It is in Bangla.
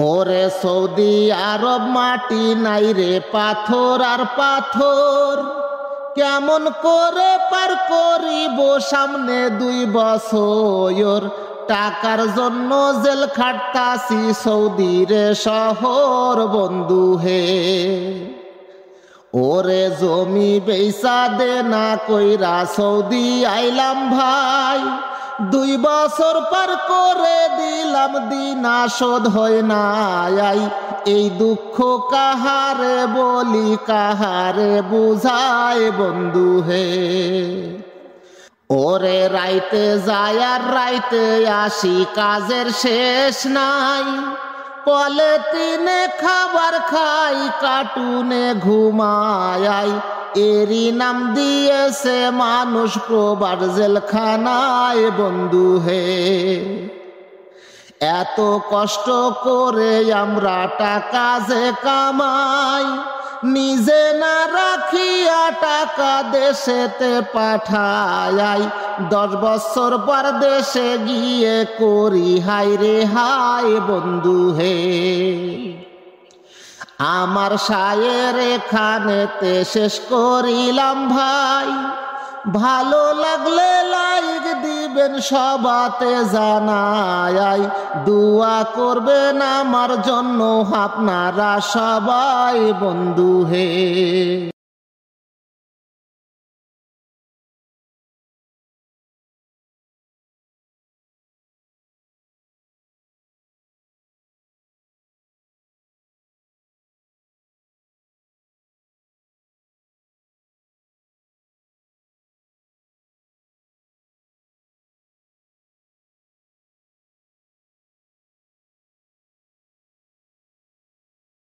ওরে সৌদি আরব মাটি নাই রে পাথর আর পাথর, কেমন করে পার করিব সামনে 2 বছর। টাকার জন্য জেল খাটতাছি সৌদি রে শহর বন্ধু হে। ওরে জমি বেচা দে না কইরা সৌদি আইলাম ভাই, 2 বছর পার করে দিলাম দিনা শোধ হয় না আই। এই দুঃখ কাহারে বলি কাহারে বুঝায় বন্ধু হে। ওরে রাইতে যায় আর রাইতে আসি কাজের শেষ নাই, পলিথিনে খাবার খাই কার্টুনে ঘুমাই। এরই নাম দিয়েছে মানুষ প্রবাদ জেলখানায় বন্ধু হে। এত কষ্ট করে আমরা টাকা যে কামাই, নিজে না রাখিয়া টাকা দেশেতে পাঠাই। 10 বছর পর দেশে গিয়ে করি হাই রে হাই বন্ধু হে। আমার শায়ের এখানেতে শেষ করিলাম ভাই, ভালো লাগলে লাইক দিবেন সবাতে জানাই। দুয়া করবেন আমার জন্য আপনারা সবাই বন্ধু হে।